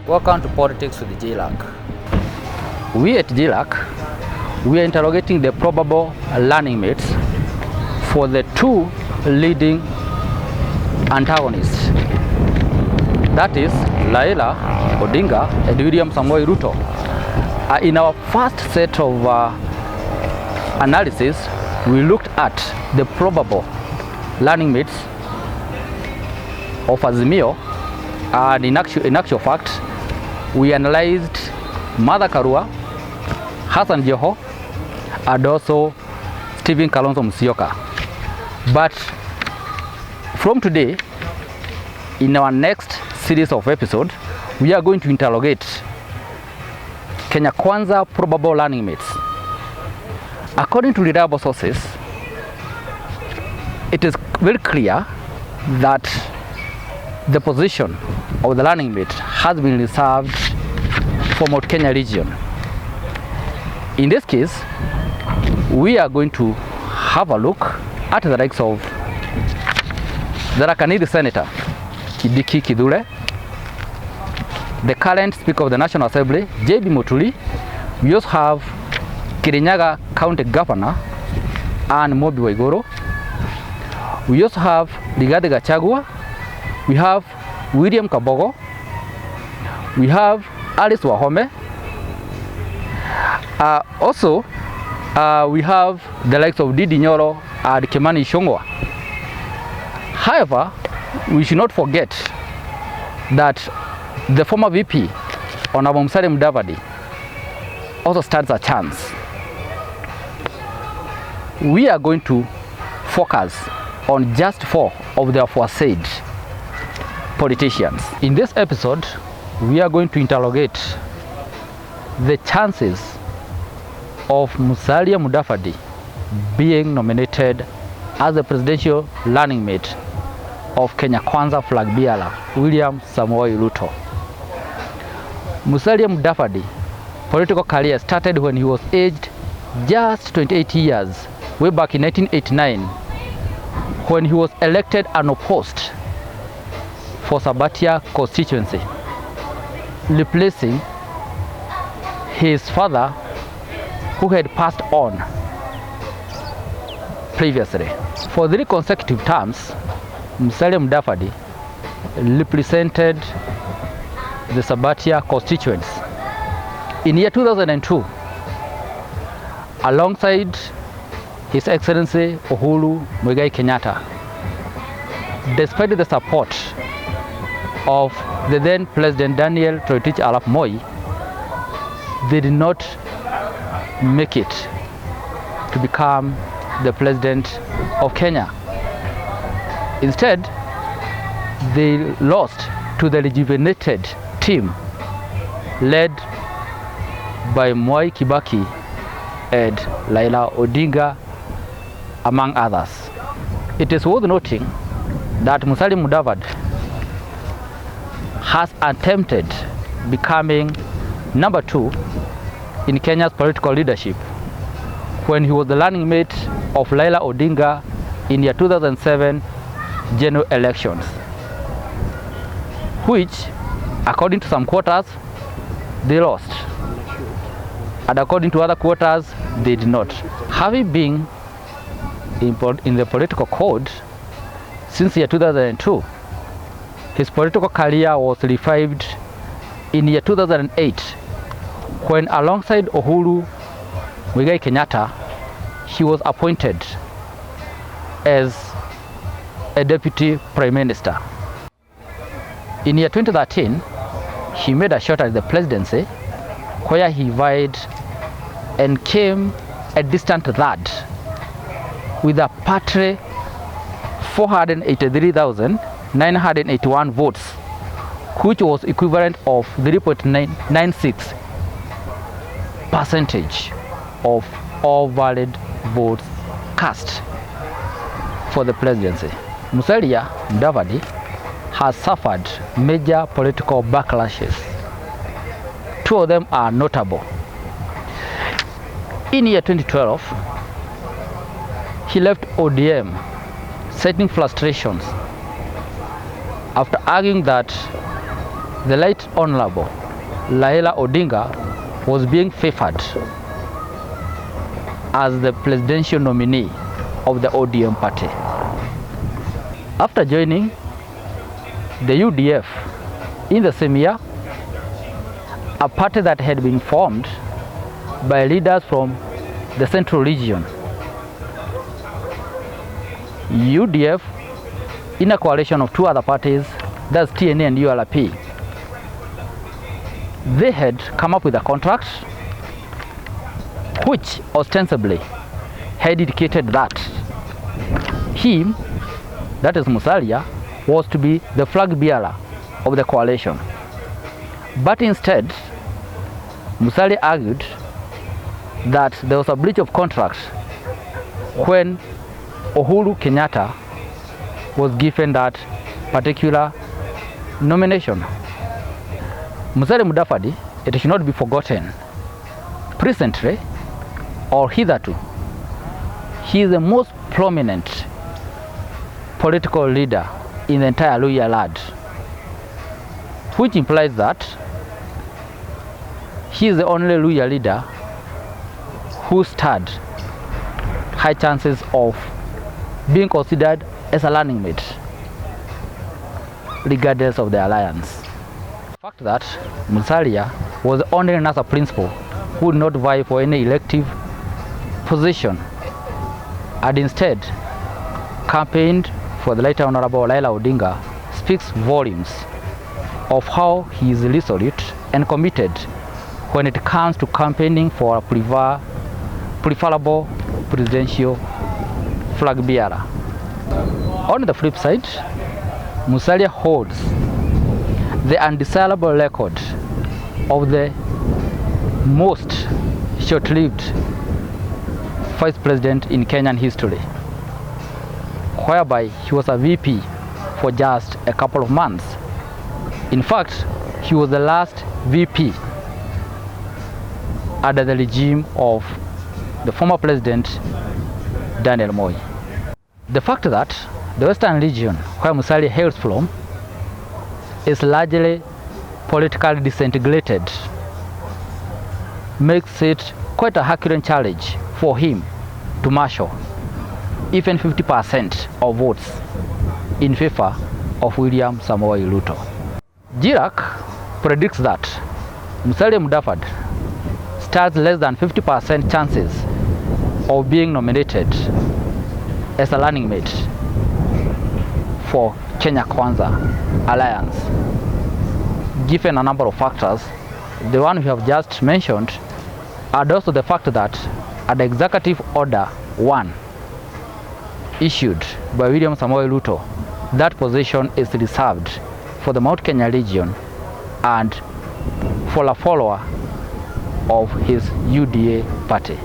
Welcome to Politics with JLAC. We at JLAC, we are interrogating the probable running mates for the two leading antagonists. That is Raila Odinga and William Samoei Ruto. In our first set of analysis, we looked at the probable running mates of Azimio, and in actual fact, we analyzed Martha Karua, Hassan Joho, and also Stephen Kalonzo Musyoka. But from today, in our next series of episodes, we are going to interrogate Kenya Kwanza probable running mates. According to reliable sources, it is very clear that the position of the running mate has been reserved for Mount Kenya region. In this case, we are going to have a look at the likes of the Rakanidi Senator Kidiki Kidure, the current Speaker of the National Assembly, J.B. Muturi. We also have Kirinyaga County Governor Anne Mobi Waiguru. We also have Rigathi Gachagua. We have William Kabogo. We have Alice Wahome. Also, we have the likes of Didi Nyoro and Kimani Ichung'wah. However, we should not forget that the former VP, Honorable Musalia Mudavadi, also stands a chance. We are going to focus on just 4 of the aforesaid politicians. In this episode, we are going to interrogate the chances of Musalia Mudavadi being nominated as the presidential running mate of Kenya Kwanza flag bearer William Samoei Ruto. Musalia Mudavadi political career started when he was aged just 28 years, way back in 1989, when he was elected unopposed for Sabatia constituency, replacing his father who had passed on previously. For 3 consecutive terms, Musalia Mudavadi represented the Sabatia constituents. In year 2002, alongside His Excellency Uhuru Muigai Kenyatta, despite the support of the then President Daniel Toroitich Arap Moi, they did not make it to become the president of Kenya. Instead, they lost to the rejuvenated team led by Mwai Kibaki and Raila Odinga, among others. It is worth noting that Musalia Mudavadi has attempted becoming number 2 in Kenya's political leadership when he was the running mate of Raila Odinga in year 2007 general elections, which, according to some quarters, they lost, and according to other quarters, they did not. Having been in the political code since year 2002, his political career was revived in year 2008 when, alongside Uhuru Muigai Kenyatta, he was appointed as a deputy prime minister. In year 2013, he made a shot at the presidency, where he vied and came a distant third with a paltry 483,981 votes, which was equivalent of 3.96% of all valid votes cast for the presidency. Musalia Mudavadi has suffered major political backlashes. 2 of them are notable. In year 2012, he left ODM, citing frustrations after arguing that the late Honorable Raila Odinga was being favored as the presidential nominee of the ODM party. After joining the UDF in the same year, a party that had been formed by leaders from the central region, UDF, in a coalition of two other parties, that's TNA and URP, they had come up with a contract which ostensibly had indicated that him, that is Musalia, was to be the flag bearer of the coalition. But instead, Musalia argued that there was a breach of contract when Uhuru Kenyatta was given that particular nomination. Musalia Mudavadi, it should not be forgotten, presently or hitherto, he is the most prominent political leader in the entire Luhya land, which implies that he is the only Luhya leader who stood high chances of being considered as a running mate, regardless of the alliance. The fact that Musalia was the only NASA principal who would not vie for any elective position and instead campaigned for the late Honorable Raila Odinga speaks volumes of how he is resolute and committed when it comes to campaigning for a preferable presidential flag bearer. On the flip side, Musalia holds the undesirable record of the most short-lived vice president in Kenyan history, whereby he was a VP for just a couple of months. In fact, he was the last VP under the regime of the former president Daniel Moi. The fact that the western region where Musalia hails from is largely politically disintegrated makes it quite a Herculean challenge for him to marshal even 50% of votes in favor of William Samoei Ruto. GIRAC predicts that Musalia Mudavadi stands less than 50% chances of being nominated as a running mate for Kenya Kwanza Alliance, given a number of factors, the one we have just mentioned, and also the fact that at the Executive Order 1 issued by William Samoei Ruto, that position is reserved for the Mount Kenya region and for a follower of his UDA party.